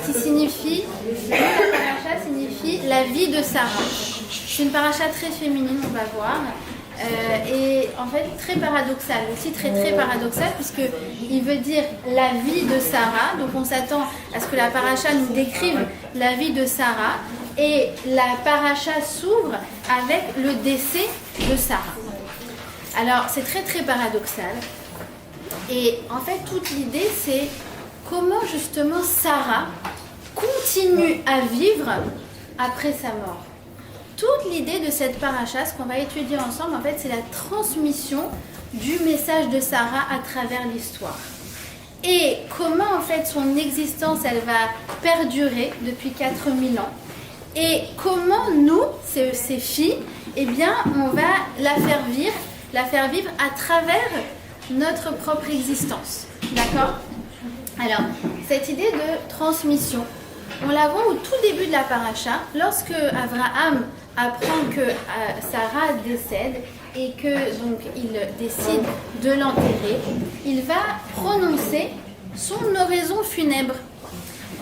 qui signifie, la paracha signifie la vie de Sarah. C'est une paracha très féminine, on va voir. Et en fait très paradoxal. Le titre est très paradoxal puisqu'il veut dire la vie de Sarah. Donc on s'attend à ce que la paracha nous décrive la vie de Sarah. Et la paracha s'ouvre avec le décès de Sarah. Alors c'est très très paradoxal. Et en fait toute l'idée c'est comment justement Sarah continue à vivre après sa mort. Toute l'idée de cette paracha, ce qu'on va étudier ensemble, en fait, c'est la transmission du message de Sarah à travers l'histoire. Et comment, en fait, son existence, elle va perdurer depuis 4000 ans. Et comment nous, ces filles, eh bien, on va la faire vivre à travers notre propre existence. D'accord ? Alors, cette idée de transmission, on la voit au tout début de la paracha, lorsque Abraham apprend que Sarah décède et que donc il décide de l'enterrer, il va prononcer son oraison funèbre.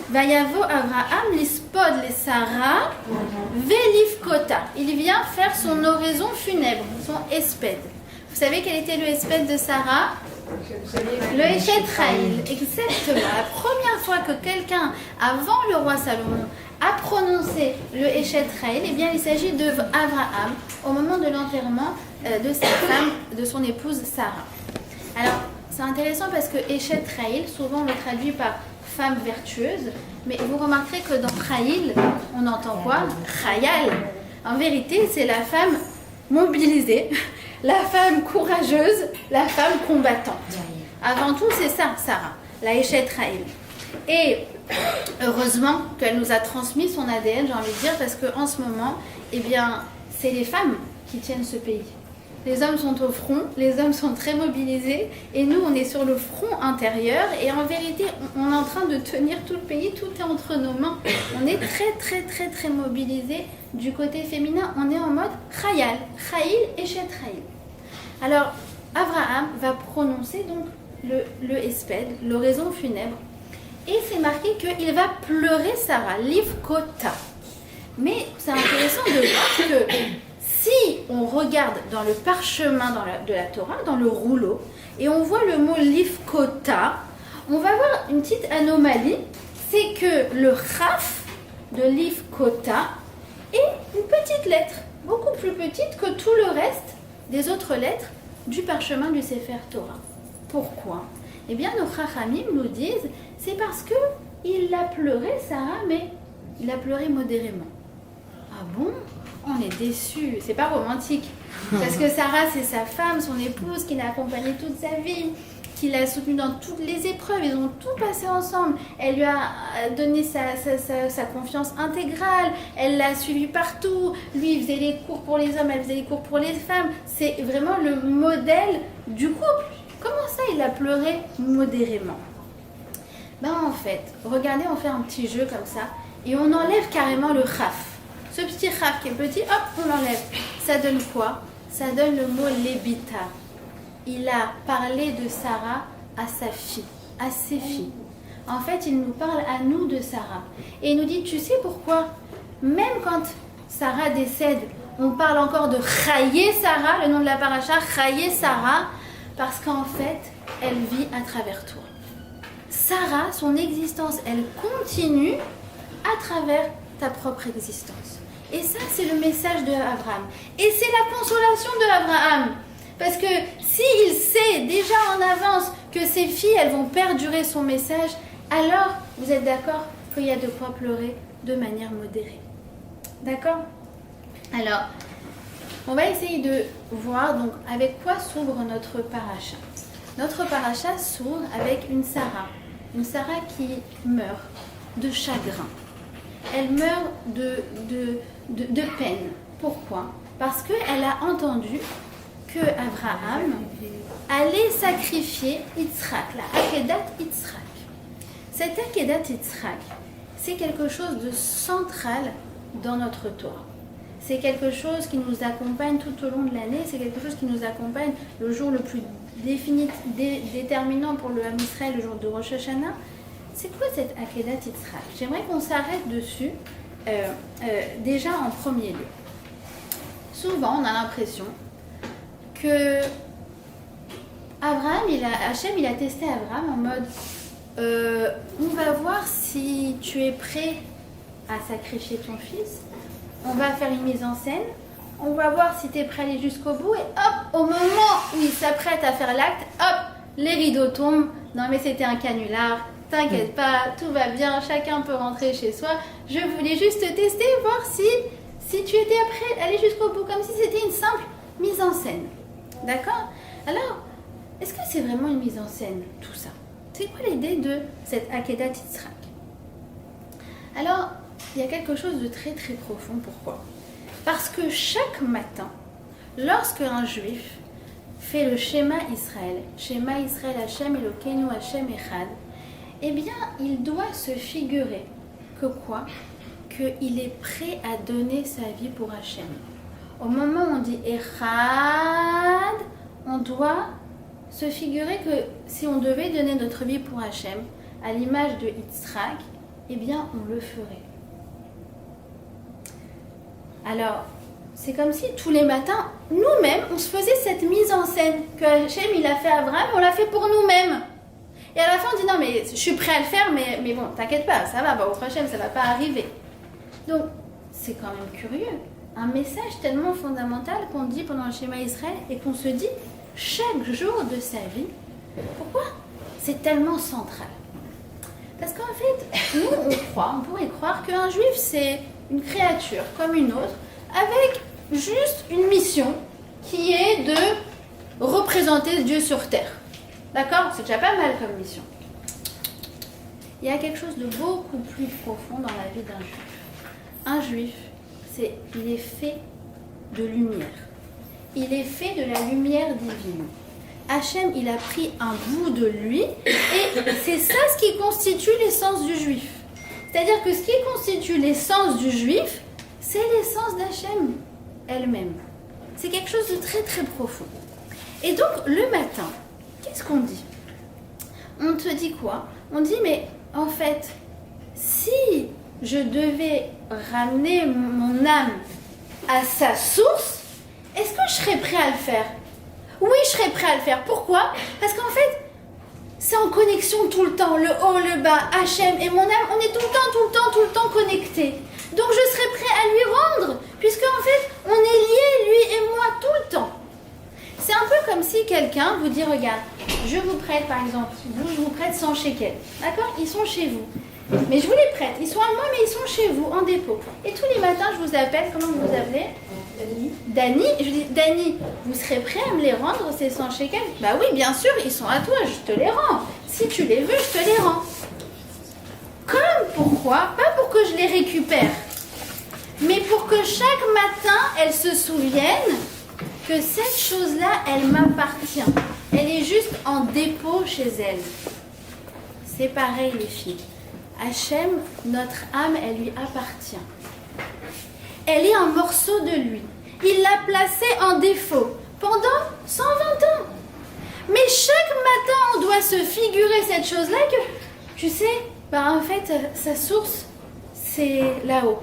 Vayavo Abraham lispod le Sarah velifkota. Il vient faire son oraison funèbre, son esped. Vous savez quel était le esped de Sarah ? Le Eshet Raïl, exactement. La première fois que quelqu'un, avant le roi Salomon, a prononcé le Eshet Raïl, eh bien il s'agit d'Abraham au moment de l'enterrement de sa femme, de son épouse Sarah. Alors c'est intéressant parce que Eshet Raïl, souvent on le traduit par femme vertueuse, mais vous remarquerez que dans Raïl, on entend quoi ? Chayal. En vérité, c'est la femme mobilisée, la femme courageuse, la femme combattante. Avant tout, c'est ça, Sarah, la Eshet Raïl. Et heureusement qu'elle nous a transmis son ADN, j'ai envie de dire, parce qu'en ce moment, eh bien, c'est les femmes qui tiennent ce pays. Les hommes sont au front, les hommes sont très mobilisés, et nous, on est sur le front intérieur, et en vérité, on est en train de tenir tout le pays, tout est entre nos mains. On est très, très, très, très mobilisés du côté féminin, on est en mode Chayal, Chayil et Shet Chayil. Alors, Abraham va prononcer donc le esped, l'oraison funèbre, et c'est marqué qu'il va pleurer Sarah, Livkota. Mais c'est intéressant de voir que si on regarde dans le parchemin de la Torah, dans le rouleau, et on voit le mot Livkota, on va voir une petite anomalie, c'est que le Chaf de Livkota est une petite lettre, beaucoup plus petite que tout le reste des autres lettres du parchemin du Sefer Torah. Pourquoi ? Eh bien, nos Chachamim nous disent, c'est parce qu'il a pleuré, Sarah, mais il a pleuré modérément. Ah bon ? On est déçus, c'est pas romantique. Parce que Sarah, c'est sa femme, son épouse, qui l'a accompagnée toute sa vie, qui l'a soutenue dans toutes les épreuves, ils ont tout passé ensemble. Elle lui a donné sa confiance intégrale, elle l'a suivi partout. Lui, il faisait les cours pour les hommes, elle faisait les cours pour les femmes. C'est vraiment le modèle du couple. Comment ça, il a pleuré modérément ? Ben en fait, regardez, on fait un petit jeu comme ça, et on enlève carrément le chaf. Ce petit chaf qui est petit, hop, on l'enlève. Ça donne quoi ? Ça donne le mot lébita. Il a parlé de Sarah à sa fille, à ses filles. En fait, il nous parle à nous de Sarah. Et il nous dit, tu sais pourquoi ? Même quand Sarah décède, on parle encore de Chayé Sarah, le nom de la paracha, Chayé Sarah, parce qu'en fait, elle vit à travers toi. Sarah, son existence, elle continue à travers ta propre existence. Et ça, c'est le message de Abraham. Et c'est la consolation de Abraham. Parce que s'il sait déjà en avance que ses filles, elles vont perdurer son message, alors vous êtes d'accord qu'il y a de quoi pleurer de manière modérée. D'accord ? Alors, on va essayer de voir donc avec quoi s'ouvre notre paracha. Notre paracha s'ouvre avec une Sarah qui meurt de chagrin. Elle meurt de peine. Pourquoi ? Parce qu'elle a entendu que Abraham allait sacrifier Yitzhak, la Akedat Yitzhak. Cette Akedat Yitzhak, c'est quelque chose de central dans notre Torah. C'est quelque chose qui nous accompagne tout au long de l'année, c'est quelque chose qui nous accompagne le jour le plus déterminant pour le Ham Israël, le jour de Rosh Hashanah. c'est quoi cette Akedat Yitzhak? J'aimerais qu'on s'arrête dessus déjà en premier lieu. Souvent, on a l'impression que Hachem, il a testé Abraham en mode on va voir si tu es prêt à sacrifier ton fils, on va faire une mise en scène, on va voir si tu es prêt à aller jusqu'au bout, et hop, au moment où il s'apprête à faire l'acte, hop, les rideaux tombent. Non mais c'était un canular, t'inquiète pas, tout va bien, chacun peut rentrer chez soi. Je voulais juste te tester, voir si tu étais prêt à aller jusqu'au bout, comme si c'était une simple mise en scène. D'accord? Alors, est-ce que c'est vraiment une mise en scène, tout ça? C'est quoi l'idée de cette Akedat Yitzhak? Alors, il y a quelque chose de très très profond. Pourquoi? Parce que chaque matin, lorsque un juif fait le Shema Israël Hashem Elokeinu Hashem Echad, eh bien, il doit se figurer que quoi? Qu'il est prêt à donner sa vie pour Hashem. Au moment où on dit Echad, on doit se figurer que si on devait donner notre vie pour Hashem, à l'image de Yitzhak, eh bien, on le ferait. Alors, c'est comme si tous les matins, nous-mêmes, on se faisait cette mise en scène que Hachem, il a fait à Abraham, on l'a fait pour nous-mêmes. Et à la fin, on dit non, mais je suis prêt à le faire, mais bon, t'inquiète pas, ça va, au Hachem, ça va pas arriver. Donc, c'est quand même curieux. Un message tellement fondamental qu'on dit pendant le Shema Israël et qu'on se dit chaque jour de sa vie. Pourquoi? C'est tellement central. Parce qu'en fait, nous, on pourrait croire qu'un juif, c'est une créature comme une autre, avec juste une mission qui est de représenter Dieu sur terre. D'accord? C'est déjà pas mal comme mission. Il y a quelque chose de beaucoup plus profond dans la vie d'un juif. Un juif, il est fait de lumière. Il est fait de la lumière divine. Hachem, il a pris un bout de lui et c'est ça ce qui constitue l'essence du juif. C'est-à-dire que ce qui constitue l'essence du juif, c'est l'essence d'Hachem elle-même. C'est quelque chose de très très profond. Et donc le matin, qu'est-ce qu'on dit? On te dit quoi? On dit mais en fait, si je devais ramener mon âme à sa source, est-ce que je serais prêt à le faire? Oui, je serais prêt à le faire. Pourquoi? Parce qu'en fait, c'est en connexion tout le temps, le haut, le bas, Hachem et mon âme, on est tout le temps connectés. Donc je serais prêt à lui rendre, puisque en fait, on est liés, lui et moi, tout le temps. C'est un peu comme si quelqu'un vous dit, regarde, je vous prête par exemple, je vous prête 100 shekels, d'accord? Ils sont chez vous. Mais je vous les prête, ils sont à moi, mais ils sont chez vous, en dépôt. Et tous les matins, je vous appelle, comment vous vous appelez? Dani. Je dis, Dani, vous serez prêt à me les rendre, ces 100 shekels? Bah oui, bien sûr, ils sont à toi, je te les rends. Si tu les veux, je te les rends. Comme pourquoi? Pas pour que je les récupère, mais pour que chaque matin, elles se souviennent que cette chose-là, elle m'appartient. Elle est juste en dépôt chez elle. C'est pareil, les filles. Hachem, notre âme, elle lui appartient. Elle est un morceau de lui. Il l'a placée en défaut pendant 120 ans. Mais chaque matin, on doit se figurer cette chose-là que, tu sais, en fait, sa source, c'est là-haut.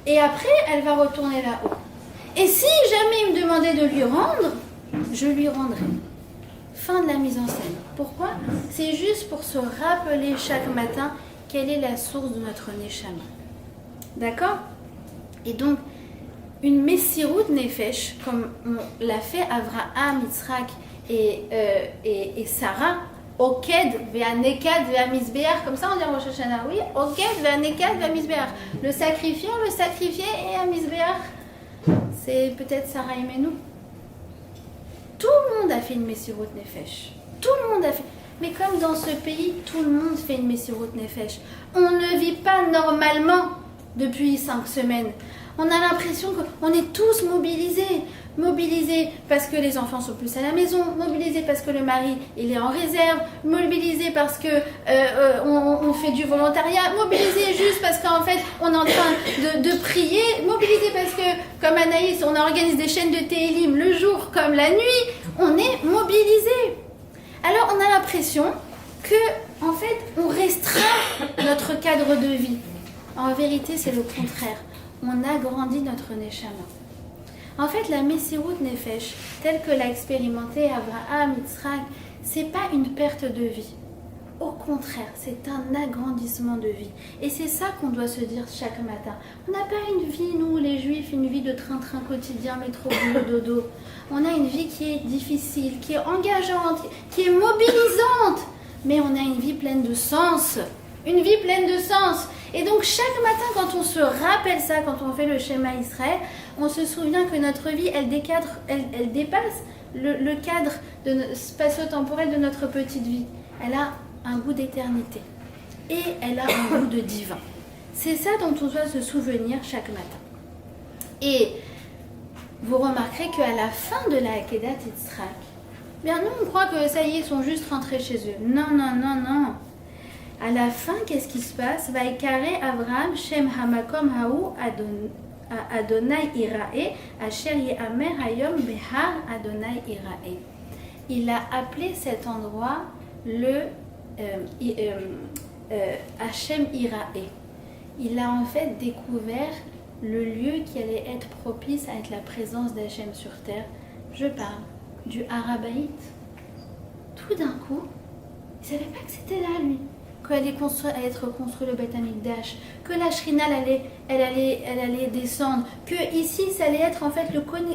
Et après, elle va retourner là-haut. Et si jamais il me demandait de lui rendre, je lui rendrai. Fin de la mise en scène. Pourquoi? C'est juste pour se rappeler chaque matin quelle est la source de notre Neshama. D'accord? Et donc, une Messirut Nefesh, comme on l'a fait Avraham, Yitzhak et Sarah, Oked ve'anekad ve'amizbeach, comme ça on dit en Rosh Hashanah, oui, Oked ve'anekad ve'amizbeach. Le sacrifié et amizbeach, c'est peut-être Sarah et Menou. Tout le monde a fait une Messirut Nefesh. Tout le monde a fait. Mais comme dans ce pays, tout le monde fait une Messirut Nefesh. On ne vit pas normalement depuis 5 semaines. On a l'impression qu'on est tous mobilisés. Mobilisés parce que les enfants sont plus à la maison, mobilisés parce que le mari il est en réserve, mobilisés parce que on fait du volontariat, mobilisés juste parce qu'en fait on est en train de prier, mobilisés parce que comme Anaïs on organise des chaînes de Télim le jour comme la nuit, on est mobilisés. Alors on a l'impression que, en fait, on restreint notre cadre de vie. En vérité, c'est le contraire. On agrandit notre neshama. En fait, la Messirut Nefesh, telle que l'a expérimenté Abraham, Yitzhak, c'est pas une perte de vie. Au contraire, c'est un agrandissement de vie. Et c'est ça qu'on doit se dire chaque matin. On n'a pas une vie, nous les juifs, une vie de train-train quotidien, métro, boulot, dodo. On a une vie qui est difficile, qui est engageante, qui est mobilisante. Mais on a une vie pleine de sens. Une vie pleine de sens. Et donc chaque matin, quand on se rappelle ça, quand on fait le schéma Israël, on se souvient que notre vie, elle dépasse le cadre spatio-temporel de notre petite vie. Elle a un goût d'éternité et elle a un goût de divin. C'est ça dont on doit se souvenir chaque matin. Et vous remarquerez qu'à la fin de la Akedat Yitzhak, bien nous on croit que ça y est, ils sont juste rentrés chez eux. Non. À la fin, qu'est-ce qui se passe? Vaikare Avraham Shem Hamakom Haou Adonai Irae Asher Ye'amer Hayom Behar Adonai Irae. Il a appelé cet endroit le Hashem Irae. Il a en fait découvert le lieu qui allait être propice à être la présence d'Hachem sur terre. Je parle du Harabaït. Tout d'un coup, il ne savait pas que c'était là, lui. Qu'elle allait être construit le Beth Amikdash, que la Shrina elle allait descendre, que ici ça allait être en fait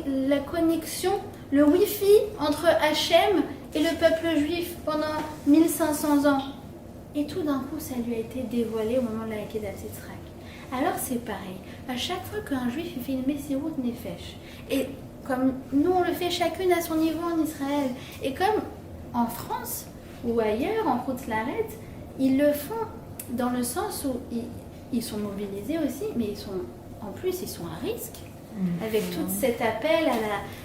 la connexion, le Wi-Fi entre Hachem et le peuple juif pendant 1500 ans. Et tout d'un coup, ça lui a été dévoilé au moment de la Akedat Yitzhak. Alors c'est pareil, à chaque fois qu'un juif fait une Messirut Nefesh, et comme nous on le fait chacune à son niveau en Israël, et comme en France ou ailleurs, en Routslaret, ils le font dans le sens où ils sont mobilisés aussi, mais en plus ils sont à risque, avec tout cet appel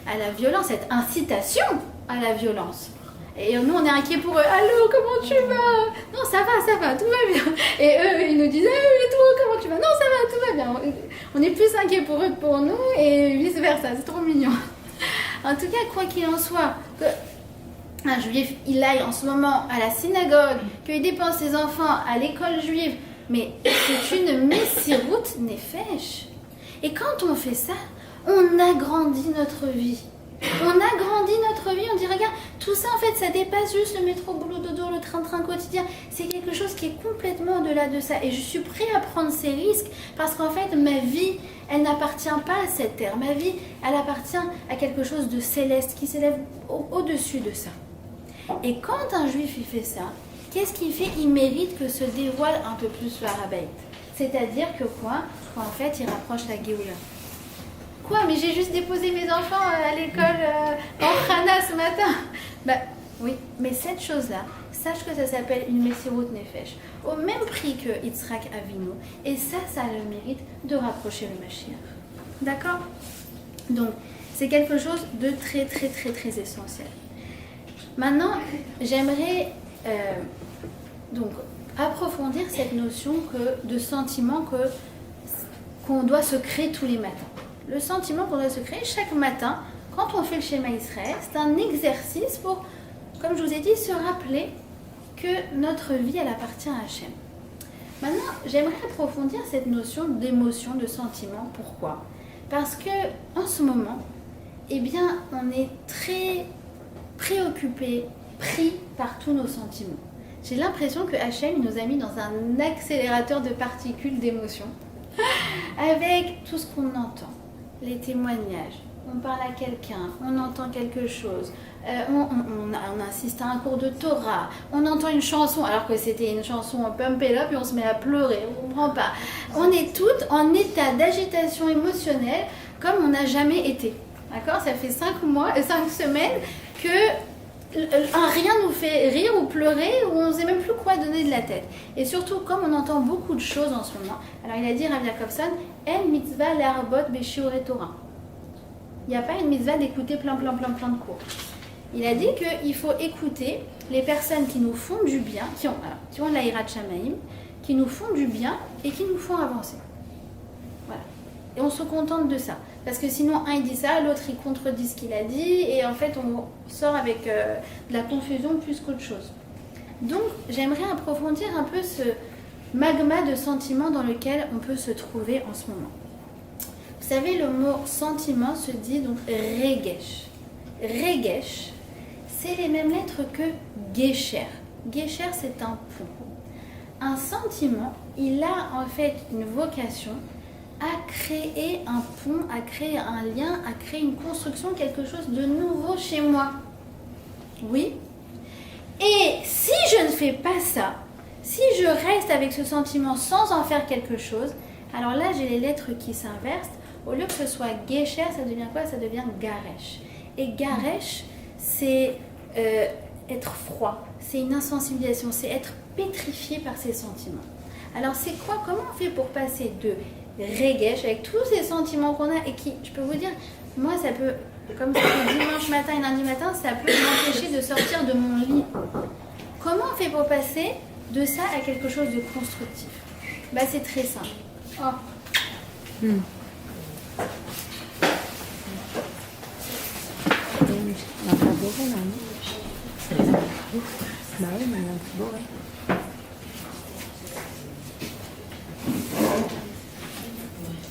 à la violence, cette incitation à la violence. Et nous, on est inquiets pour eux. Allô, comment tu vas? Non, ça va, tout va bien. Et eux, ils nous disent, et toi, comment tu vas? Non, ça va, tout va bien. On est plus inquiets pour eux que pour nous, et vice-versa, c'est trop mignon. En tout cas, quoi qu'il en soit, un juif, il aille en ce moment à la synagogue, qu'il dépense ses enfants à l'école juive, mais c'est une Messirut Nefesh. Et quand on fait ça, on agrandit notre vie. On agrandit notre vie, on dit regarde, tout ça en fait ça dépasse juste le métro, boulot, dodo, le train-train quotidien. C'est quelque chose qui est complètement au-delà de ça. Et je suis prêt à prendre ces risques parce qu'en fait ma vie, elle n'appartient pas à cette terre. Ma vie, elle appartient à quelque chose de céleste qui s'élève au-dessus de ça. Et quand un juif il fait ça, qu'est-ce qu'il fait? Il mérite que se dévoile un peu plus le Harabaït. C'est-à-dire que quoi? Qu'en fait il rapproche la Géoula. Quoi? Mais j'ai juste déposé mes enfants à l'école en Khana ce matin. Bah oui, mais cette chose-là, sache que ça s'appelle une Messirut Nefesh, au même prix que Yitzhak Avinu, et ça a le mérite de rapprocher le Mashiach. D'accord? Donc, c'est quelque chose de très très très très essentiel. Maintenant, j'aimerais donc approfondir cette notion de sentiment qu'on doit se créer tous les matins. Le sentiment qu'on doit se créer chaque matin, quand on fait le schéma Israël, c'est un exercice pour, comme je vous ai dit, se rappeler que notre vie, elle appartient à Hachem. Maintenant, j'aimerais approfondir cette notion d'émotion, de sentiment. Pourquoi? Parce que en ce moment, eh bien, on est très préoccupé, pris par tous nos sentiments. J'ai l'impression que Hachem nous a mis dans un accélérateur de particules d'émotions, avec tout ce qu'on entend. Les témoignages, on parle à quelqu'un, on entend quelque chose, on assiste à un cours de Torah, on entend une chanson alors que c'était une chanson pump it up et on se met à pleurer, on ne comprend pas. On est toutes en état d'agitation émotionnelle comme on n'a jamais été. D'accord? Ça fait 5 semaines que rien nous fait rire ou pleurer, ou on ne sait même plus quoi donner de la tête. Et surtout, comme on entend beaucoup de choses en ce moment, alors il a dit Rav Jacobson, En mitzvah le'arbot b'shiurei Torah. Il n'y a pas une mitzvah d'écouter plein de cours. Il a dit qu'il faut écouter les personnes qui nous font du bien, qui ont la hirat shamaim, qui nous font du bien et qui nous font avancer. Voilà. Et on se contente de ça. Parce que sinon, un il dit ça, l'autre il contredit ce qu'il a dit, et en fait on sort avec de la confusion plus qu'autre chose. Donc, j'aimerais approfondir un peu ce magma de sentiments dans lequel on peut se trouver en ce moment. Vous savez, le mot sentiment se dit donc regesh. Regesh, c'est les mêmes lettres que gesher. Gesher, c'est un pont. Un sentiment, il a en fait une vocation à créer un pont, à créer un lien, à créer une construction, quelque chose de nouveau chez moi. Oui. Et si je ne fais pas ça, si je reste avec ce sentiment sans en faire quelque chose, alors là j'ai les lettres qui s'inversent. Au lieu que ce soit gesher, ça devient quoi? Ça devient garesh. Et garesh, c'est être froid, c'est une insensibilisation, c'est être pétrifié par ces sentiments. Alors c'est quoi? Comment on fait pour passer de regesh avec tous ces sentiments qu'on a et qui, je peux vous dire, moi ça peut, comme c'est dimanche matin et lundi matin, ça peut m'empêcher de sortir de mon lit. Comment on fait pour passer de ça à quelque chose de constructif? Bah c'est très simple. Oh.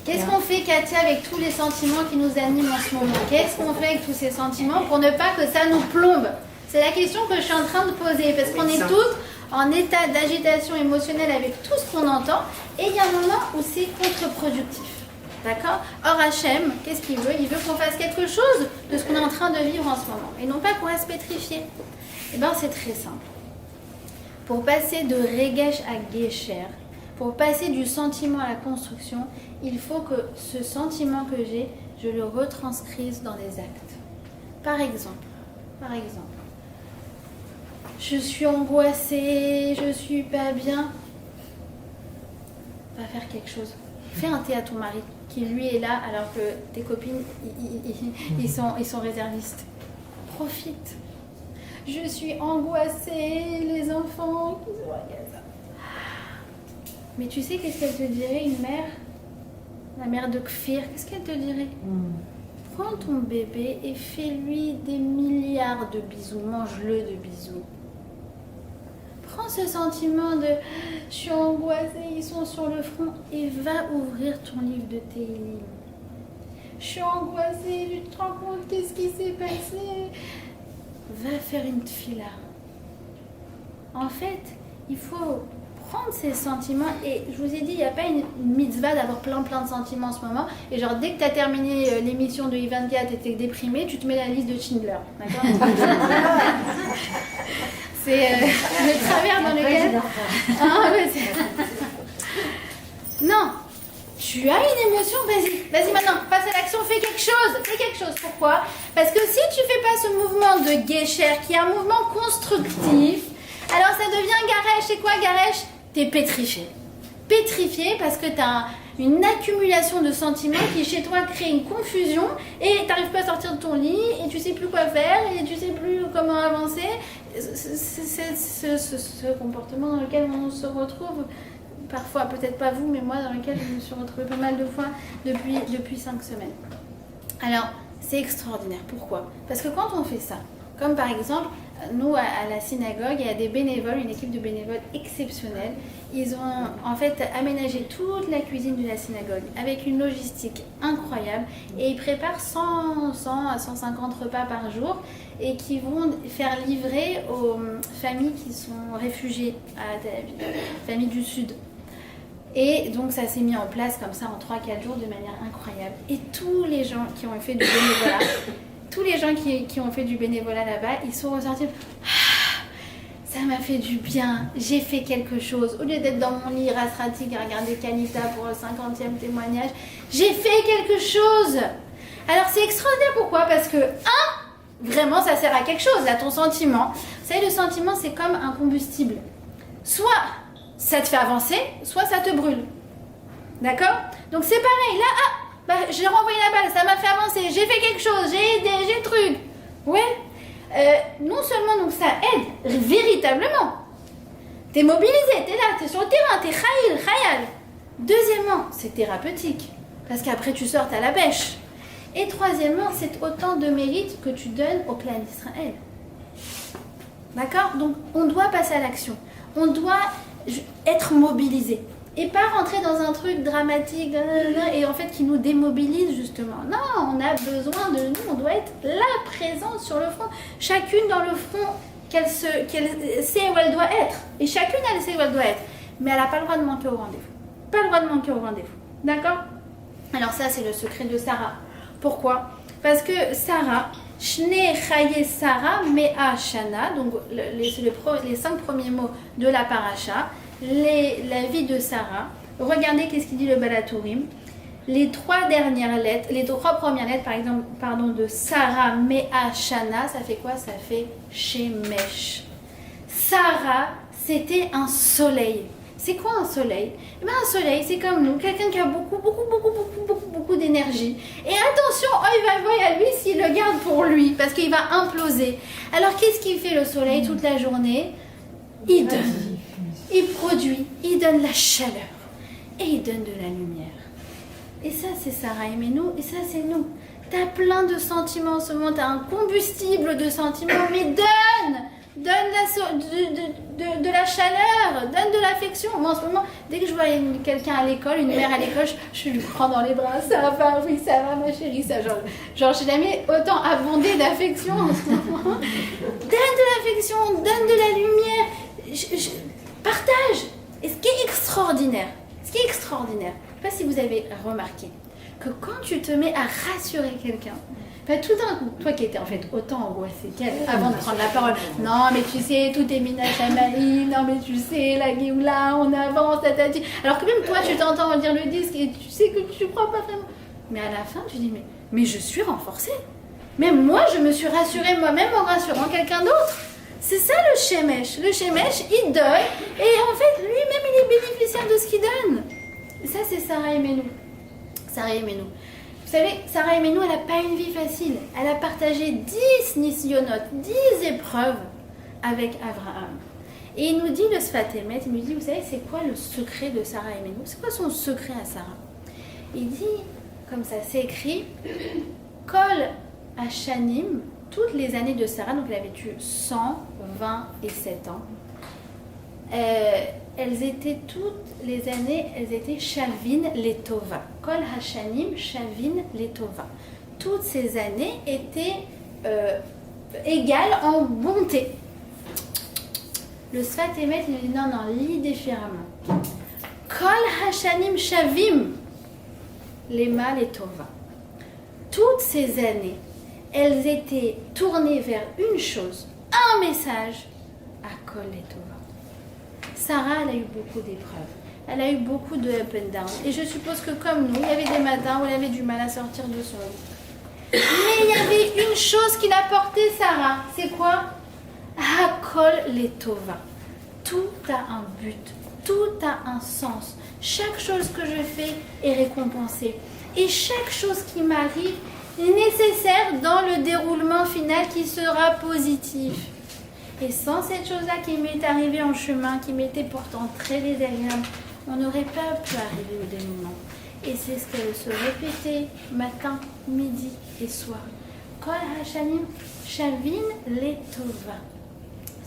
Qu'est-ce qu'on fait, Katia, avec tous les sentiments qui nous animent en ce moment? Qu'est-ce qu'on fait avec tous ces sentiments pour ne pas que ça nous plombe? C'est la question que je suis en train de poser, parce qu'on est toutes en état d'agitation émotionnelle avec tout ce qu'on entend, et il y a un moment où c'est contre-productif. D'accord? Or, Hachem, qu'est-ce qu'il veut? Il veut qu'on fasse quelque chose de ce qu'on est en train de vivre en ce moment, et non pas qu'on reste pétrifié. Eh bien, c'est très simple. Pour passer de regesh à gesher, pour passer du sentiment à la construction, il faut que ce sentiment que j'ai, je le retranscrise dans des actes. Par exemple, je suis angoissée, je suis pas bien. Va faire quelque chose. Fais un thé à ton mari, qui lui est là alors que tes copines, ils sont réservistes. Profite. Je suis angoissée, les enfants qui sont à Gaza. Mais tu sais qu'est-ce qu'elle te dirait, une mère? La mère de Kfir, qu'est-ce qu'elle te dirait? Prends ton bébé et fais-lui des milliards de bisous, mange-le de bisous. Prends ce sentiment de « je suis angoissée, ils sont sur le front » et va ouvrir ton livre de Tehillim. Je suis angoissée, tu te rends compte qu'est-ce qui s'est passé? Va faire une tfila. En fait, il faut prendre ces sentiments et je vous ai dit, il n'y a pas une mitzvah d'avoir plein de sentiments en ce moment et genre dès que tu as terminé l'émission de I24 et tu es déprimé, tu te mets la liste de Schindler. D'accord? C'est le travers dans lequel... Non, tu as une émotion, vas-y maintenant, passe à l'action, fais quelque chose. Pourquoi? Parce que si tu fais pas ce mouvement de gesher, qui est un mouvement constructif, alors ça devient garesh. C'est quoi garesh? T'es pétrifié. Pétrifié parce que t'as une accumulation de sentiments qui chez toi crée une confusion et t'arrives pas à sortir de ton lit et tu sais plus quoi faire et tu sais plus comment avancer. C'est ce comportement dans lequel on se retrouve. Parfois, peut-être pas vous, mais moi, dans lequel je me suis retrouvée pas mal de fois depuis 5 semaines. Alors, c'est extraordinaire. Pourquoi? Parce que quand on fait ça, comme par exemple, nous, à la synagogue, il y a des bénévoles, une équipe de bénévoles exceptionnelle. Ils ont en fait aménagé toute la cuisine de la synagogue avec une logistique incroyable et ils préparent 100 à 150 repas par jour et qui vont faire livrer aux familles qui sont réfugiées à Tel Aviv, familles du Sud. Et donc ça s'est mis en place comme ça en 3-4 jours de manière incroyable. Et tous les gens qui ont fait du bénévolat, qui ont fait du bénévolat là-bas, ils sont ressortis. Ça m'a fait du bien, j'ai fait quelque chose. Au lieu d'être dans mon lit rasratique à regarder Kalita pour le 50e témoignage, j'ai fait quelque chose. Alors c'est extraordinaire, pourquoi? Parce que, vraiment ça sert à quelque chose, là, ton sentiment. Vous savez, le sentiment c'est comme un combustible. Soit ça te fait avancer, soit ça te brûle. D'accord? Donc c'est pareil, là, j'ai renvoyé la balle, ça m'a fait avancer, j'ai fait quelque chose, j'ai aidé, j'ai truc. Ouais. Non seulement donc ça aide véritablement, t'es mobilisé, t'es là, t'es sur le terrain, t'es khayal. Deuxièmement, c'est thérapeutique parce qu'après tu sors à la pêche. Et troisièmement, c'est autant de mérite que tu donnes au clan d'Israël. D'accord? Donc, on doit passer à l'action. On doit être mobilisé. Et pas rentrer dans un truc dramatique et en fait qui nous démobilise justement. Non, on a besoin de nous, on doit être là, présente sur le front. Chacune dans le front qu'elle sait où elle doit être. Et chacune, elle sait où elle doit être. Mais elle n'a pas le droit de manquer au rendez-vous. Pas le droit de manquer au rendez-vous. D'accord? Alors ça, c'est le secret de Sarah. Pourquoi? Parce que Sarah, Shne Chaye Sarah Mea Shana, donc les 5 premiers mots de la paracha, la vie de Sarah. Regardez qu'est-ce qu'il dit le Balatourim. Les 3 premières lettres, par exemple, de Sarah Mea Shana, ça fait quoi? Ça fait Shemesh. Sarah, c'était un soleil. C'est quoi un soleil? Eh bien, un soleil, c'est comme nous, quelqu'un qui a beaucoup d'énergie. Et attention, il va voir à lui s'il le garde pour lui, parce qu'il va imploser. Alors, qu'est-ce qu'il fait le soleil toute la journée? Il donne, il produit, il donne la chaleur et il donne de la lumière. Et ça, c'est Sarah Imenu, et ça, c'est nous. T'as plein de sentiments en ce moment, t'as un combustible de sentiments, mais donne de la chaleur, donne de l'affection. Moi en ce moment, dès que je vois quelqu'un à l'école, une mère à l'école, je lui prends dans les bras. Ça va, oui, ça va ma chérie. Ça, genre j'ai jamais autant abondé d'affection en ce moment. Donne de l'affection, donne de la lumière, partage. Et ce qui est extraordinaire, je ne sais pas si vous avez remarqué, que quand tu te mets à rassurer quelqu'un, tout d'un coup, toi qui étais en fait autant angoissée qu'elle avant de prendre la parole, non mais tu sais, tout est Minachamaï, non mais tu sais, la Géoula, on avance, tatati. Alors que même toi tu t'entends dire le disque et tu sais que tu crois pas vraiment. Mais à la fin tu dis, mais je suis renforcée. Même moi je me suis rassurée moi-même en rassurant quelqu'un d'autre. C'est ça le Shemesh. Le Shemesh, il donne et en fait lui-même il est bénéficiaire de ce qu'il donne. Et ça c'est Sarah Imenu. Vous savez, Sarah Imenu, elle n'a pas une vie facile. Elle a partagé 10 nisyonot, 10 épreuves avec Abraham. Et il nous dit, le Sfat Emet, il nous dit, vous savez, c'est quoi le secret de Sarah Imenu? C'est quoi son secret à Sarah? Il dit, comme ça, c'est écrit, Kol Hashanim, toutes les années de Sarah, donc elle avait eu 127 ans, elles étaient toutes les années, elles étaient Shavin Letova. Kol Hashanim Shavin Letova. Toutes ces années étaient égales en bonté. Le Sfat Emet, il dit non, lis différemment. Kol Hashanim Shavim Lema Letova. Toutes ces années, elles étaient tournées vers une chose, un message, à Kol Letova. Sarah, elle a eu beaucoup d'épreuves. Elle a eu beaucoup de up and down. Et je suppose que comme nous, il y avait des matins où elle avait du mal à sortir de son lit. Mais il y avait une chose qui l'a portée, Sarah. C'est quoi? Hakol Letova. Tout a un but. Tout a un sens. Chaque chose que je fais est récompensée. Et chaque chose qui m'arrive est nécessaire dans le déroulement final qui sera positif. Et sans cette chose-là qui m'est arrivée en chemin, qui m'était pourtant très désagréable, on n'aurait pas pu arriver au dénouement. Et c'est ce qu'elle se répétait matin, midi et soir. Kol Hashanim Shavin Letova.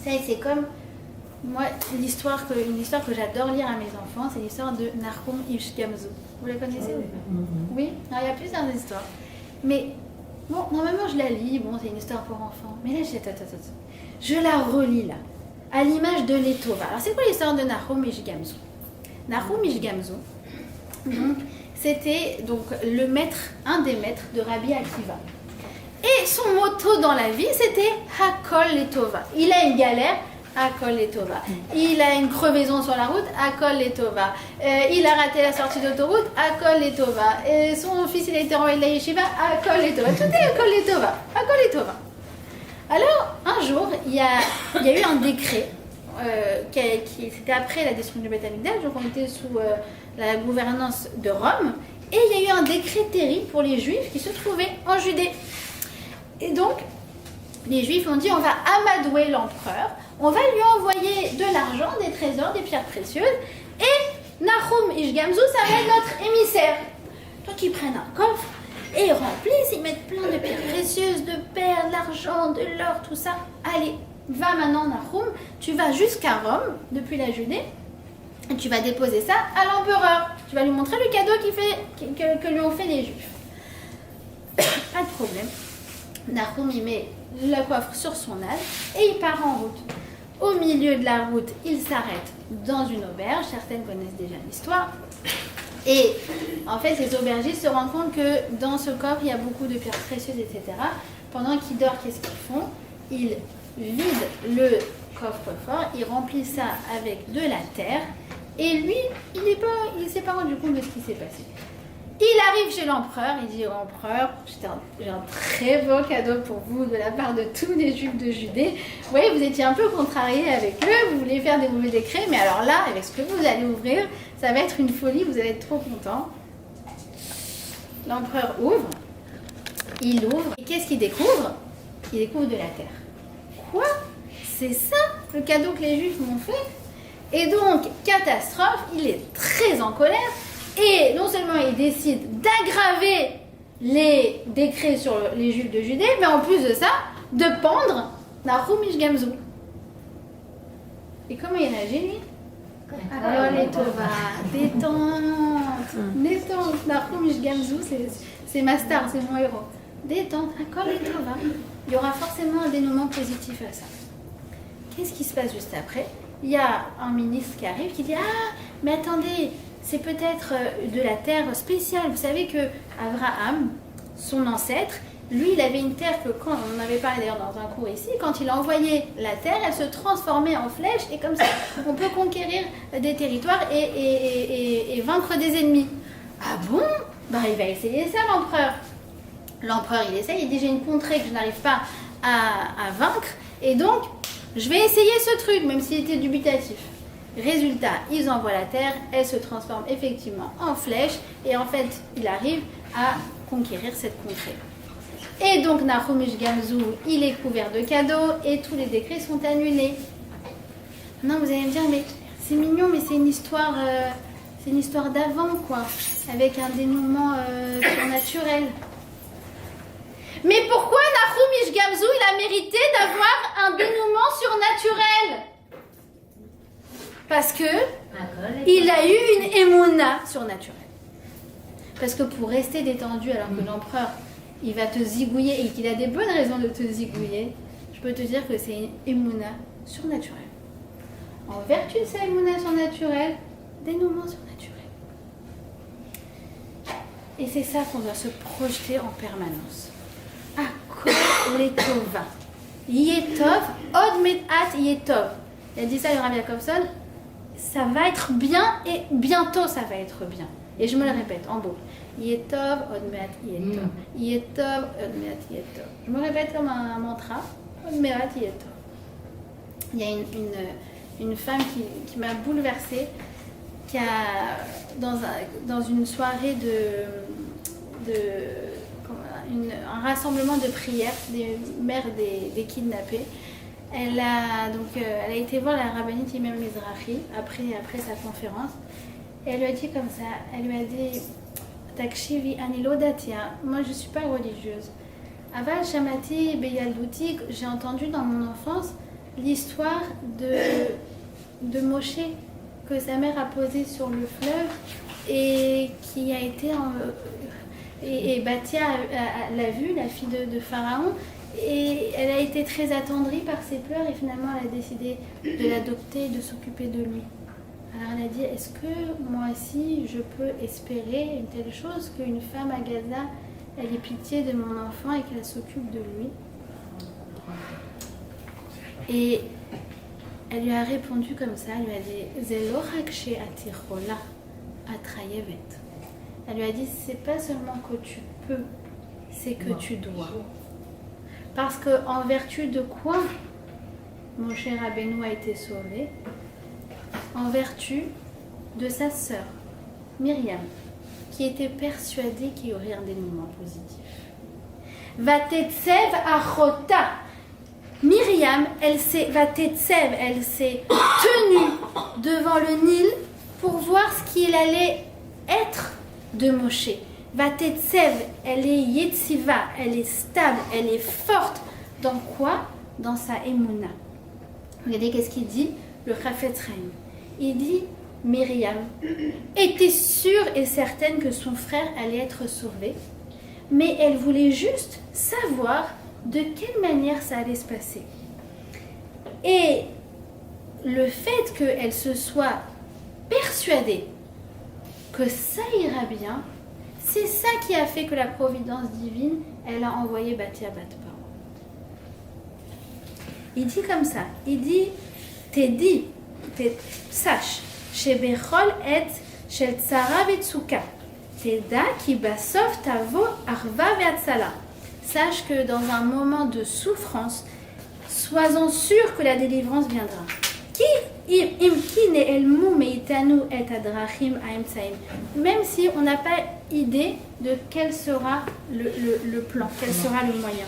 Ça, c'est comme moi, une histoire que j'adore lire à mes enfants, c'est l'histoire de Nahum Ish Gamzu. Vous la connaissez? Oui. Alors, il y a plusieurs histoires. Mais bon, normalement je la lis, bon, c'est une histoire pour enfants. Mais là, je la relis là, à l'image de Letova. Alors, c'est quoi l'histoire de Nahum Ish Gamzu? Nahum Ish Gamzu, donc, c'était donc un des maîtres de Rabbi Akiva. Et son motto dans la vie, c'était Hakol Letova. Il a une galère, Hakol Letova. Il a une crevaison sur la route, Hakol Letova. Il a raté la sortie d'autoroute, Hakol Letova. Et son fils, il a été renvoyé de la yeshiva, Hakol Letova. Tout est Hakol Letova. Hakol Letova. Alors, un jour, il y a eu un décret, c'était après la destruction du Beth Amikdash, donc on était sous la gouvernance de Rome, et il y a eu un décret terrible pour les Juifs qui se trouvaient en Judée. Et donc, les Juifs ont dit, on va amadouer l'empereur, on va lui envoyer de l'argent, des trésors, des pierres précieuses, et Nahum Ish Gamzu, ça va être notre émissaire. Donc, ils prennent un coffre, et ils remplissent, ils mettent plein de pierres précieuses, de perles, de l'argent, de l'or, tout ça. Allez, Va maintenant, Nahum, tu vas jusqu'à Rome, depuis la Judée, et tu vas déposer ça à l'empereur. Tu vas lui montrer le cadeau que lui ont fait les Juifs. Pas de problème. Nahum, il met le coffre sur son âne et il part en route. Au milieu de la route, il s'arrête dans une auberge. Certaines connaissent déjà l'histoire. Et en fait, les aubergistes se rendent compte que dans ce coffre, il y a beaucoup de pierres précieuses, etc. Pendant qu'il dort, qu'est-ce qu'ils font? Ils vident le coffre-fort, ils remplissent ça avec de la terre. Et lui, il ne s'est pas rendu compte de ce qui s'est passé. Il arrive chez l'empereur, il dit: Empereur, j'ai un très beau cadeau pour vous de la part de tous les Juifs de Judée. Vous voyez, vous étiez un peu contrariés avec eux, vous voulez faire des mauvais décrets, mais alors là, avec ce que vous allez ouvrir, ça va être une folie, vous allez être trop contents. L'empereur ouvre, il ouvre, et qu'est-ce qu'il découvre? Il découvre de la terre. Quoi? C'est ça le cadeau que les Juifs m'ont fait? Et donc, catastrophe, il est très en colère. Et non seulement il décide d'aggraver les décrets sur les Juifs de Judée, mais en plus de ça, de pendre Nahum Ish Gamzu. Et comment il réagit, lui? Oh, les Tova, détente, détente. Nahum Ish Gamzu, c'est ma star, c'est mon héros. Détente, accord les Tova. Il y aura forcément un dénouement positif à ça. Qu'est-ce qui se passe juste après? Il y a un ministre qui arrive qui dit: ah, mais attendez, c'est peut-être de la terre spéciale. Vous savez que Abraham, son ancêtre, lui, il avait une terre que, quand on en avait parlé d'ailleurs dans un cours ici, quand il envoyait la terre, elle se transformait en flèche et comme ça, on peut conquérir des territoires et vaincre des ennemis. Ah bon? Ben, il va essayer ça, l'empereur. L'empereur, il essaye, il dit: j'ai une contrée que je n'arrive pas à vaincre et donc, je vais essayer ce truc, même s'il était dubitatif. Résultat, ils envoient la terre, elle se transforme effectivement en flèche et en fait, il arrive à conquérir cette contrée. Et donc, Nahum Ish Gamzu, il est couvert de cadeaux et tous les décrets sont annulés. Non, vous allez me dire, mais c'est mignon, mais c'est une histoire d'avant, quoi, avec un dénouement surnaturel. Mais pourquoi Nahum Ish Gamzu, il a mérité d'avoir un dénouement surnaturel? Parce que il a eu une émouna surnaturelle. Parce que pour rester détendu alors que l'empereur, il va te zigouiller et qu'il a des bonnes raisons de te zigouiller, je peux te dire que c'est une émouna surnaturelle. En vertu de sa émouna surnaturelle, dénouement surnaturel. Et c'est ça qu'on doit se projeter en permanence. Akol letova. Yetov, od metat yetov. Il a dit ça, Rabbi Jacobson. Ça va être bien et bientôt ça va être bien. Et je me le répète en boucle. Yetov, od meat yetov. Yetov, od meat yetov. Je me répète comme un mantra. Od meat yetov. Il y a une femme qui m'a bouleversée, qui a, dans une soirée un rassemblement de prières des mères des kidnappés, elle a été voir la rabbinite Imam Mizrahi après sa conférence et elle lui a dit comme ça, elle lui a dit: Takshivi anilo datia, moi je ne suis pas religieuse. Aval shamati beyalduti, j'ai entendu dans mon enfance l'histoire de Moshe que sa mère a posé sur le fleuve et qui a été et Batia l'a vue, la fille de Pharaon, et elle a été très attendrie par ses pleurs et finalement elle a décidé de l'adopter et de s'occuper de lui. Alors elle a dit: est-ce que moi aussi je peux espérer une telle chose, qu'une femme à Gaza elle ait pitié de mon enfant et qu'elle s'occupe de lui? Et elle lui a répondu comme ça, elle lui a dit: Zelorakshe atirola atrayevet. Elle lui a dit: c'est pas seulement que tu peux, c'est que tu dois. Parce que en vertu de quoi Moshe Rabbeinu a été sauvé? En vertu de sa sœur, Myriam, qui était persuadée qu'il y aurait un dénouement positif. Vatetsev achota. Myriam, elle s'est tenue devant le Nil pour voir ce qu'il allait être de Moshe. Vatetsev, elle est yetziva, elle est stable, elle est forte. Dans quoi? Dans sa émouna. Regardez qu'est-ce qu'il dit, le Chafetz Chaim. Il dit, Myriam était sûre et certaine que son frère allait être sauvé, mais elle voulait juste savoir de quelle manière ça allait se passer. Et le fait qu'elle se soit persuadée que ça ira bien, c'est ça qui a fait que la providence divine, elle a envoyé Bathia Bat Paro. Il dit comme ça, il dit, sache, chez Bechol et chez Tzara Vetsuka, Teda ki basof tavo arva ve'atzala. Sache que dans un moment de souffrance, sois-en sûr que la délivrance viendra. Même si on n'a pas idée de quel sera le plan, quel sera le moyen.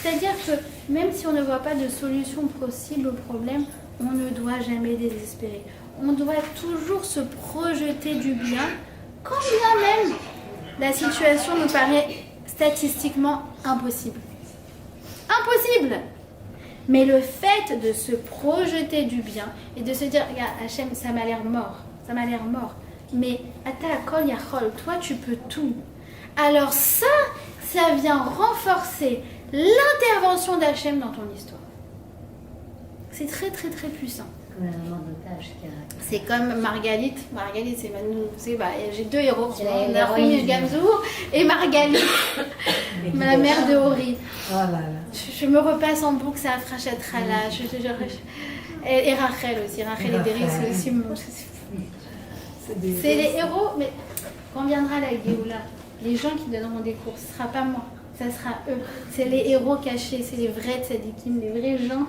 C'est-à-dire que même si on ne voit pas de solution possible au problème, on ne doit jamais désespérer. On doit toujours se projeter du bien, quand bien même la situation nous paraît statistiquement impossible. Impossible! Mais le fait de se projeter du bien et de se dire, regarde, Hachem, ça m'a l'air mort. Mais Ata Kol Yachol, toi tu peux tout. Alors ça vient renforcer l'intervention d'Hachem dans ton histoire. C'est très très très puissant. Comme un moment d'otage qui a... C'est comme Margalit, c'est j'ai deux héros, C'est Naomi Gamzour et Margalit, la mère de Hori. Oh là là. Je me repasse en boucle, ça a Frachat Rala, et Rachel aussi, Rachel et Derry, c'est aussi mon... C'est les héros, mais quand viendra la Géoula, les gens qui donneront des cours, ce ne sera pas moi, ça sera eux. C'est les héros cachés, c'est les vrais tzadikim, les vrais gens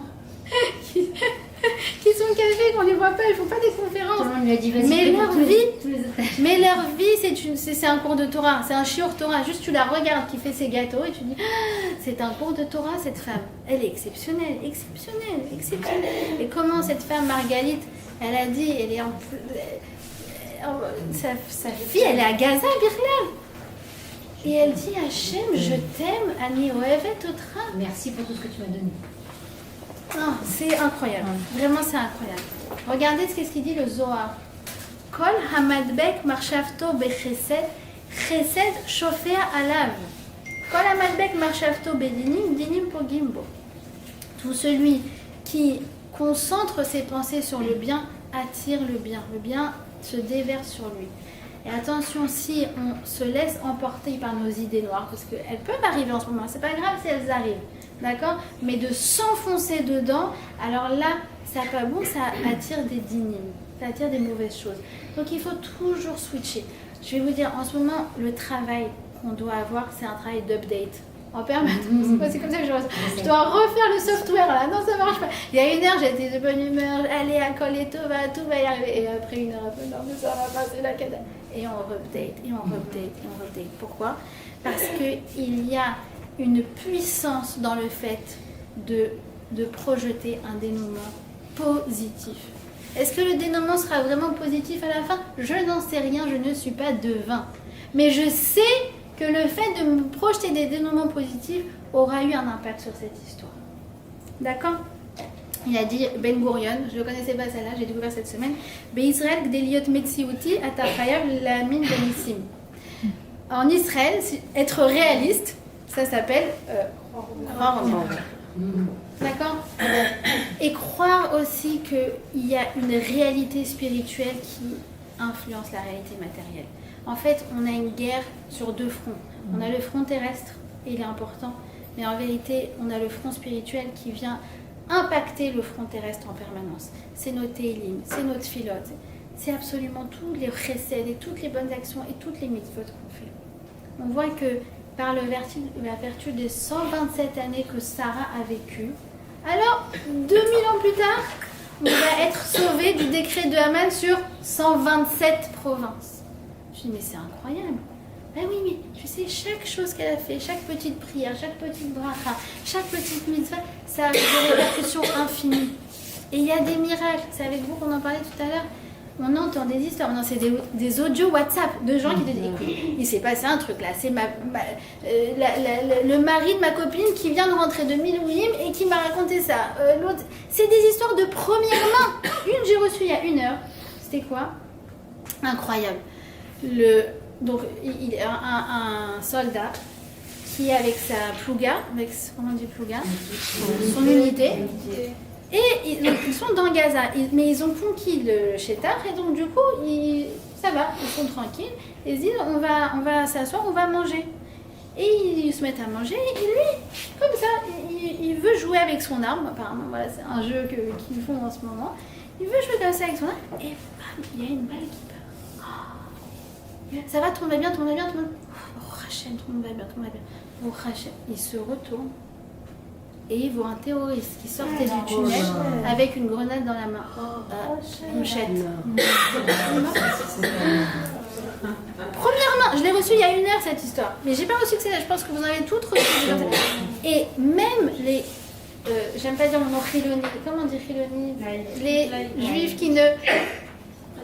qui sont cachés, qu'on ne les voit pas, ils ne font pas des conférences. Mais leur vie, c'est un cours de Torah, c'est un shiur Torah. Juste tu la regardes qui fait ses gâteaux et tu dis, c'est un cours de Torah cette femme. Elle est exceptionnelle. Et comment cette femme Margalit, elle a dit, elle est sa fille, elle est à Gaza, Birlam. Et elle dit, Hachem, je t'aime, Ani Ohevet Otra. Merci pour tout ce que tu m'as donné. Ah, c'est incroyable, vraiment c'est incroyable. Regardez ce qu'il dit le Zohar. Kol hamadbek marshavto bechesed, chesed shofea alav. Kol hamadbek marshavto bedinim, dinim pogimbo. Tout celui qui concentre ses pensées sur le bien attire le bien se déverse sur lui. Et attention, si on se laisse emporter par nos idées noires, parce qu'elles peuvent arriver en ce moment, c'est pas grave si elles arrivent, d'accord? Mais de s'enfoncer dedans, alors là, ça pas bon, ça attire des dynimes, ça attire des mauvaises choses. Donc il faut toujours switcher. Je vais vous dire, en ce moment, le travail qu'on doit avoir, c'est un travail d'update. En permanence. C'est comme ça que je dois refaire le software là. Non, ça marche pas. Il y a une heure, j'étais de bonne humeur. Allez, à coller, tout va y arriver. Et après une heure, non, mais ça va pas, c'est la cata. Et on update. Pourquoi? Parce qu'il y a une puissance dans le fait de projeter un dénouement positif. Est-ce que le dénouement sera vraiment positif à la fin? Je n'en sais rien, je ne suis pas devin. Mais je sais que le fait de me projeter des dénouements positifs aura eu un impact sur cette histoire. D'accord? Il a dit Ben Gurion, je ne connaissais pas celle-là, j'ai découvert cette semaine. Be'Israël gdeliot metsiuti atachayav la min benissim. En Israël, être réaliste, ça s'appelle d'accord? Et croire aussi qu'il y a une réalité spirituelle qui influence la réalité matérielle. En fait, on a une guerre sur deux fronts. On a le front terrestre, et il est important, mais en vérité, on a le front spirituel qui vient impacter le front terrestre en permanence. C'est nos télim, c'est notre filote, c'est absolument tous les chesed et toutes les bonnes actions et toutes les mitzvot qu'on fait. On voit que par la vertu des 127 années que Sarah a vécues, alors 2000 ans plus tard, on va être sauvé du décret de Haman sur 127 provinces. Je dis, mais c'est incroyable. Ben oui, mais tu sais, chaque chose qu'elle a fait, chaque petite prière, chaque petite bracha, chaque petite mitzvah, ça a des répercussions infinies. Et il y a des miracles. C'est avec vous qu'on en parlait tout à l'heure. on entend des histoires. Non, c'est des audios WhatsApp de gens qui te disent écoute, il s'est passé un truc là, c'est le mari de ma copine qui vient de rentrer de Milouim et qui m'a raconté ça. L'autre, c'est des histoires de première main. Une, j'ai reçue il y a 1 heure. C'était quoi? Incroyable. Donc, il y a un soldat qui est avec sa plouga, comment on dit plouga, son unité. Et ils sont dans Gaza, mais ils ont conquis le Shetar, et donc du coup, ça va, ils sont tranquilles. Ils se disent, on va s'asseoir, on va manger. Et ils se mettent à manger, et lui, comme ça, il veut jouer avec son arme. Apparemment, voilà, c'est un jeu qu'ils font en ce moment. Il veut jouer comme ça avec son arme, et bam, il y a une balle qui part. Oh, ça va, tout va bien, tout va bien, tout va bien. Oh, Rachel, tout va bien, tout va bien. Oh, Rachel, il se retourne. Et il voit un terroriste qui sortait du tunnel avec une grenade dans la main. Mouchette. Première main, je l'ai reçue il y a 1 heure cette histoire. Mais j'ai pas reçu que celle-là, je pense que vous en avez toutes reçues. Et même les. J'aime pas dire mon nom, Chiloni. Comment on dit Chiloni? Les juifs qui ne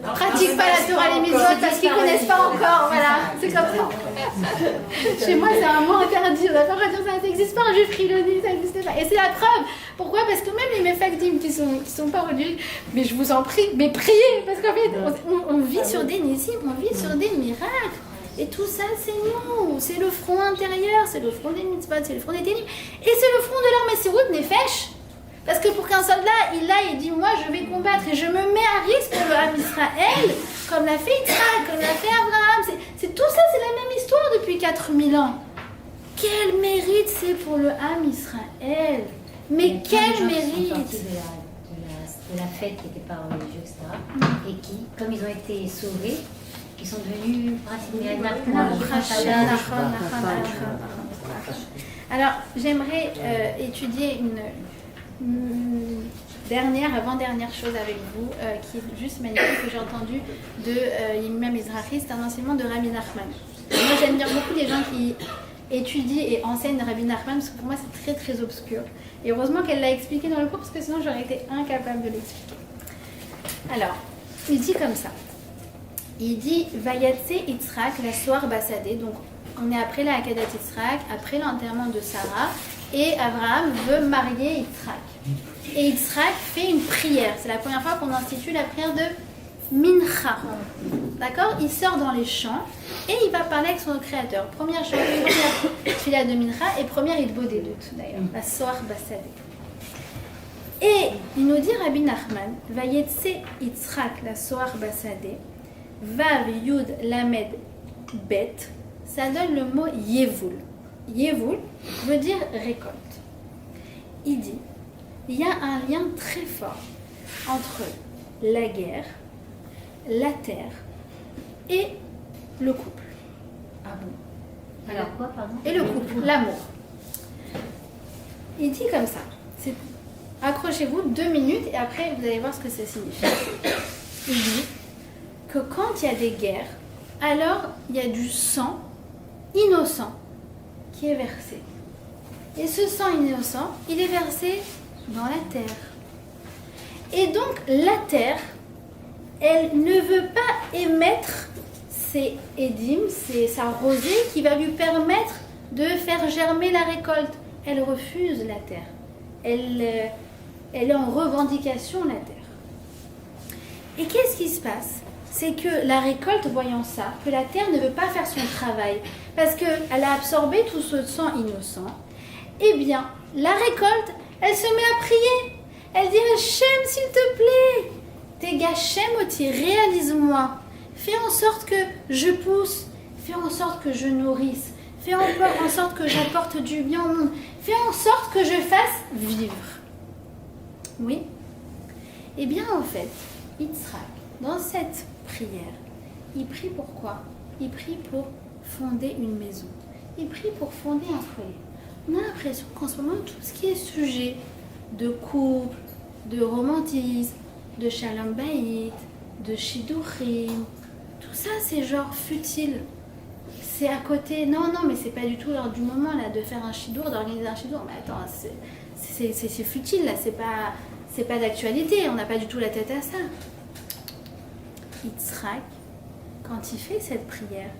pratiquent pas la Torah et les mitzvot parce qu'ils connaissent pas encore. Voilà, c'est comme ça. Chez moi, c'est un mot interdit. On n'a pas le droit de dire ça. Ça n'existe pas un juif Chiloni, ça n'existe pas. Et c'est la preuve. Pourquoi? Parce que même les mefakdim qui sont pas religieux, mais je vous en prie, mais priez. Parce qu'en fait, on vit sur des nissim, on vit sur des miracles. Et tout ça, c'est nous. C'est le front intérieur, c'est le front des mitzvot, c'est le front des télim. Et c'est le front de leur messirout nefesh. Parce que pour qu'un soldat, il dit, moi, je vais combattre et je me mets à risque pour le Ham Israël, comme l'a fait Yitzhak, comme l'a fait Abraham. C'est tout ça, c'est la même histoire depuis 4000 ans. Quel mérite c'est pour le Ham Israël. Mais quel mérite. De la fête qui n'était pas religieuse, etc. Et qui, comme ils ont été sauvés, ils sont devenus pratiquement. Alors, j'aimerais étudier une avant-dernière chose avec vous, qui est juste magnifique, que j'ai entendu de Yimam Mizrahi. C'est un enseignement de Rabbi Nachman. Moi, j'admire beaucoup les gens qui étudient et enseignent Rabbi Nachman, parce que pour moi, c'est très très obscur. Et heureusement qu'elle l'a expliqué dans le cours, parce que sinon, j'aurais été incapable de l'expliquer. Alors, il dit comme ça. Il dit Vayatse Yitzhak la soir Bassadé. Donc, on est après la Hakadat Yitzhak, après l'enterrement de Sarah, et Abraham veut marier Yitzhak. Et Yitzhak fait une prière. C'est la première fois qu'on institue la prière de Mincha. D'accord? Il sort dans les champs et il va parler avec son créateur. Première chose, première fila de Mincha et première Idbodedut d'ailleurs, la soir Bassadé. Et il nous dit Rabbi Nachman, Vayetse Yitzhak la soir Bassadé, Vav Yud Lamed Bet, ça donne le mot Yevul. Yevul veut dire récolte. Il dit, il y a un lien très fort entre la guerre, la terre et le couple. Ah bon? Alors quoi, pardon? Et le couple, l'amour. Il dit comme ça. Accrochez-vous 2 minutes et après vous allez voir ce que ça signifie. Il dit que quand il y a des guerres, alors il y a du sang innocent qui est versé. Et ce sang innocent, il est versé dans la terre. Et donc la terre, elle ne veut pas émettre ses édimes, sa rosée qui va lui permettre de faire germer la récolte. Elle refuse la terre. Elle est en revendication, la terre. Et qu'est-ce qui se passe? C'est que la récolte, voyant ça, que la terre ne veut pas faire son travail, parce qu'elle a absorbé tout ce sang innocent, eh bien, la récolte, elle se met à prier. Elle dit, Hachem, s'il te plaît, Tegashem oti, réalise-moi. Fais en sorte que je pousse, fais en sorte que je nourrisse, fais en sorte que j'apporte du bien au monde, fais en sorte que je fasse vivre. Oui. Eh bien, en fait, Yitzhak, dans cette prière, il prie pour quoi? Il prie pour fonder une maison. Il prie pour fonder un foyer. On a l'impression qu'en ce moment, tout ce qui est sujet de couple, de romantisme, de shalom bayit, de shidurim, tout ça, c'est genre futile. C'est à côté. Non, mais c'est pas du tout l'heure du moment là de faire un shidur, d'organiser un shidur. Mais attends, c'est futile là, c'est pas d'actualité. On n'a pas du tout la tête à ça. Yitzhak, quand il fait cette prière,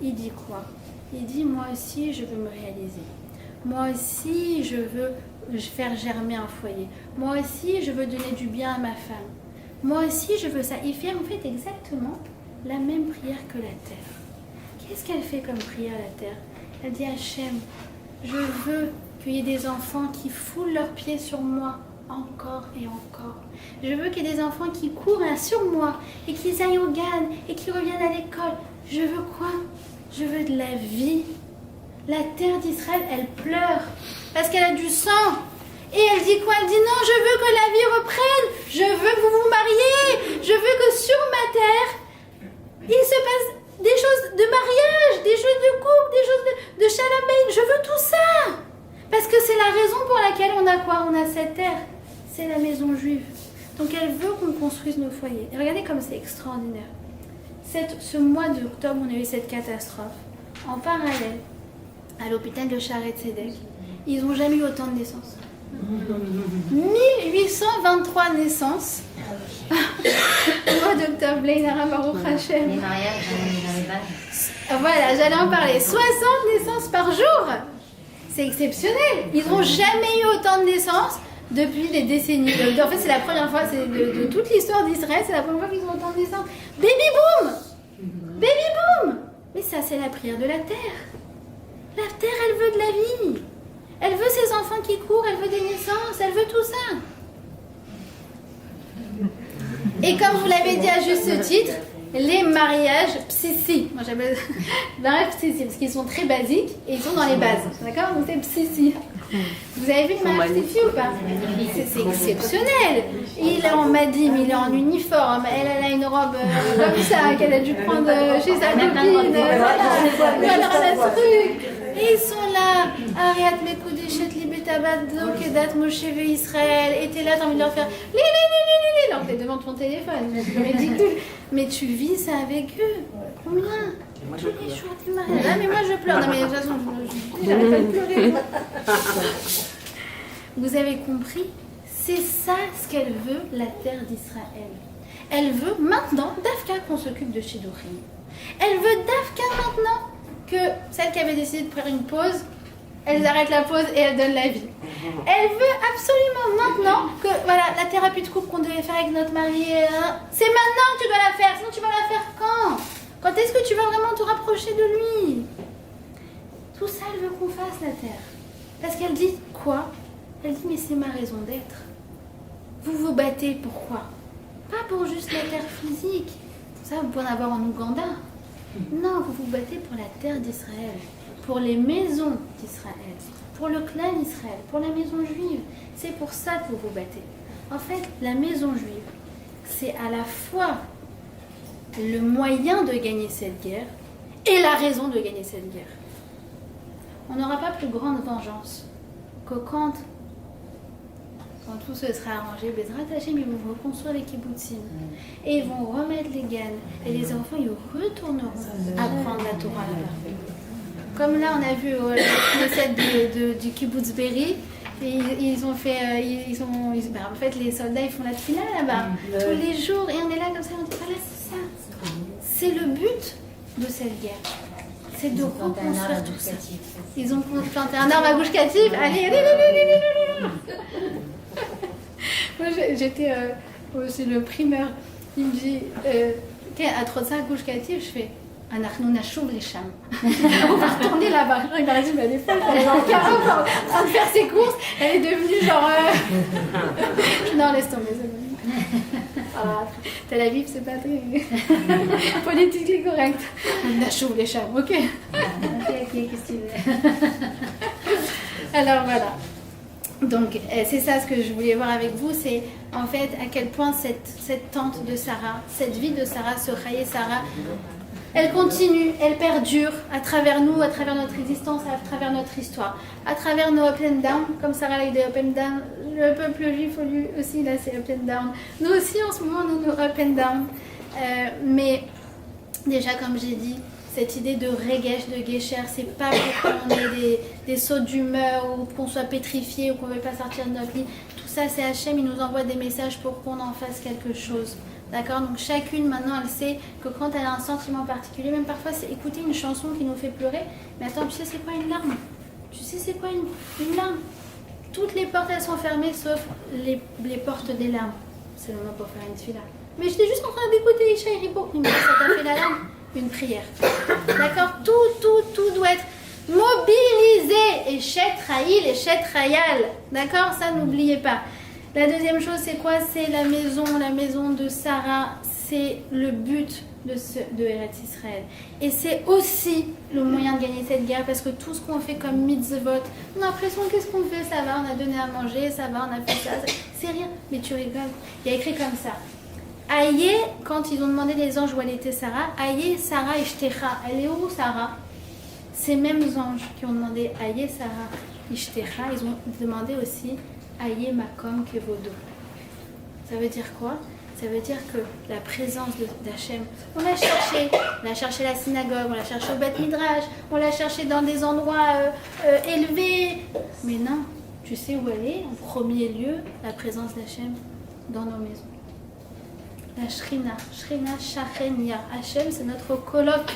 il dit quoi? Il dit, moi aussi, je veux me réaliser. Moi aussi, je veux faire germer un foyer. Moi aussi, je veux donner du bien à ma femme. Moi aussi, je veux ça. Il fait en fait exactement la même prière que la terre. Qu'est-ce qu'elle fait comme prière, la terre? Elle dit, Hachem, je veux qu'il y ait des enfants qui foulent leurs pieds sur moi encore et encore. Je veux qu'il y ait des enfants qui courent sur moi et qu'ils aillent au GAN et qu'ils reviennent à l'école. Je veux quoi? Je veux de la vie. La terre d'Israël, elle pleure parce qu'elle a du sang. Et elle dit quoi? Elle dit non, je veux que la vie reprenne. Je veux que vous vous mariez. Je veux que sur ma terre, il se passe des choses de mariage, des choses de couple, des choses de shalom bayit. Je veux tout ça. Parce que c'est la raison pour laquelle on a quoi? On a cette terre. C'est la maison juive. Donc elle veut qu'on construise nos foyers. Et regardez comme c'est extraordinaire. Ce mois d'octobre, on a eu cette catastrophe. En parallèle, à l'hôpital de Shaare Tzedek, ils n'ont jamais eu autant de naissances. 1823 naissances. Au mois d'octobre, Leïnara Baruch Hashem. Les mariages dans les bases. Voilà, j'allais en parler. 60 naissances par jour. C'est exceptionnel. Ils n'ont jamais eu autant de naissances depuis des décennies. En fait, c'est la première fois de toute l'histoire d'Israël, c'est la première fois qu'ils ont autant de naissances. Baby boom! Baby boom! Mais ça, c'est la prière de la terre. La terre, elle veut de la vie. Elle veut ses enfants qui courent, elle veut des naissances, elle veut tout ça. Et comme vous l'avez dit à juste titre, les mariages psissi. Moi j'appelle mariages psissi parce qu'ils sont très basiques et ils sont dans les bases. D'accord? Donc c'est psissi. Vous avez vu le mariage psissi ou pas? C'est exceptionnel. Il est en madim, il est en uniforme. Elle a une robe comme ça qu'elle a dû prendre chez sa copine. Voilà le truc. Et ils sont là. Ariat Mekoudeshet Libetabat Zokedat Moshe Israël. Et t'es là, t'as envie de leur faire alors que t'es devant ton téléphone. C'est ridicule. Mais tu vis ça avec eux. Combien? Tous les jours du mariage. Ah, mais moi je pleure. Non, mais de toute façon, j'arrête pas de pleurer. Vous avez compris? C'est ça ce qu'elle veut, la terre d'Israël. Elle veut maintenant, Dafka, qu'on s'occupe de Shidduchim. Elle veut Dafka maintenant que celle qui avait décidé de faire une pause, elles arrêtent la pause et elles donnent la vie. Elle veut absolument maintenant que voilà, la thérapie de couple qu'on devait faire avec notre mari, c'est maintenant que tu dois la faire. Sinon tu vas la faire quand? Quand est-ce que tu vas vraiment te rapprocher de lui? Tout ça, elle veut qu'on fasse, la terre. Parce qu'elle dit quoi? Elle dit mais c'est ma raison d'être. Vous vous battez pourquoi? Pas pour juste la terre physique. Ça, vous pouvez en avoir en Ouganda. Non, vous vous battez pour la terre d'Israël, pour les maisons d'Israël, pour le clan d'Israël, pour la maison juive. C'est pour ça que vous vous battez. En fait, la maison juive, c'est à la fois le moyen de gagner cette guerre et la raison de gagner cette guerre. On n'aura pas plus grande vengeance que quand tout se sera arrangé, Bezrat Hashem, ils vont reconstruire les kibbutzim. Et ils vont remettre les gannes. Et les enfants, ils retourneront apprendre la Torah là-bas. Comme là, on a vu le set du kibbutz Berry. Et ils ont fait, en fait, les soldats, ils font la tefila là-bas tous les jours. Et on est là comme ça, on dit, voilà, c'est ça. C'est le but de cette guerre. C'est de reconstruire tout ça. Ils ont planté un arbre à Gush Katif. Allez. Moi, j'étais chez le primeur. Il me dit, à trop de ça, Gush Katif, je fais. On va retourner là-bas. Il m'a dit, mais elle est folle, elle est dans le carreau en train de faire ses courses. Elle est devenue genre. Non, laisse tomber, c'est bon. Ah, Tel Aviv, c'est pas très politiquement correct. Nachouv les chats, ok. Ok, qu'est-ce que tu veux? Alors voilà. Donc c'est ça ce que je voulais voir avec vous, c'est en fait à quel point cette tante de Sarah, cette vie de Sarah, ce Chaye Sarah, elle continue, elle perdure à travers nous, à travers notre existence, à travers notre histoire, à travers nos up and down, comme Sarah l'a dit, up and down, le peuple juif lui aussi là c'est up and down. Nous aussi en ce moment on a nos up and down, mais déjà comme j'ai dit, cette idée de regesh, de gesher, c'est pas pour qu'on ait des sauts d'humeur ou qu'on soit pétrifié ou qu'on ne veut pas sortir de notre lit. Tout ça c'est Hachem, il nous envoie des messages pour qu'on en fasse quelque chose, D'accord? Donc chacune maintenant elle sait que quand elle a un sentiment particulier, même parfois c'est écouter une chanson qui nous fait pleurer. Mais attends, tu sais c'est quoi une larme? Tu sais c'est quoi une larme? Toutes les portes elles sont fermées sauf les portes des larmes. C'est le moment pour faire une fila. Mais j'étais juste en train d'écouter Isha Hiribo. Mais ça t'a fait la larme? Une prière. D'accord? Tout doit être mobilisé. Et Chet Raïl et Chet Rayal. D'accord? Ça n'oubliez pas. La deuxième chose, c'est quoi? C'est la maison de Sarah. C'est le but de Eretz Israël. Et c'est aussi le moyen de gagner cette guerre parce que tout ce qu'on fait comme mitzvot, on a l'impression qu'est-ce qu'on fait? Ça va, on a donné à manger, ça va, on a fait ça. C'est rien. Mais tu rigoles. Il y a écrit comme ça. Aïe, quand ils ont demandé les anges où elle était Sarah, Aïe Sarah Ishtecha. Elle est où Sarah? Ces mêmes anges qui ont demandé Aïe Sarah Ishtecha, ils ont demandé aussi Aïe Makom Kevodo. Ça veut dire quoi? Ça veut dire que la présence d'Hachem, on l'a cherché la synagogue, on l'a cherché au Beth Midrash, on l'a cherché dans des endroits élevés. Mais non, tu sais où elle est? En premier lieu, la présence d'Hachem dans nos maisons. La Shrina Shachenia. Hachem, c'est notre coloc.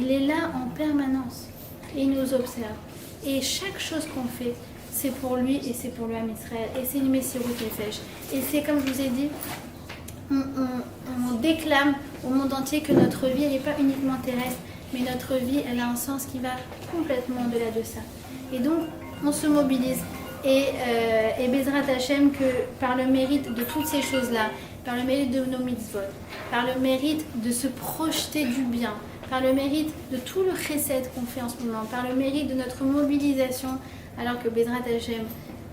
Il est là en permanence. Et il nous observe. Et chaque chose qu'on fait, c'est pour lui et c'est pour le Ham Israël. Et c'est une Messirut Nefesh. Et c'est comme je vous ai dit, on déclame au monde entier que notre vie, elle n'est pas uniquement terrestre, mais notre vie, elle a un sens qui va complètement au-delà de ça. Et donc, on se mobilise. Et Bezrat Hashem, que par le mérite de toutes ces choses-là, par le mérite de nos mitzvot, par le mérite de se projeter du bien, par le mérite de tout le chesed qu'on fait en ce moment, par le mérite de notre mobilisation, alors que Bezrat Hashem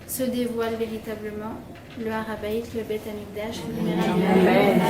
se dévoile véritablement, le Har HaBayit, le Bet HaMikdash, le Amen.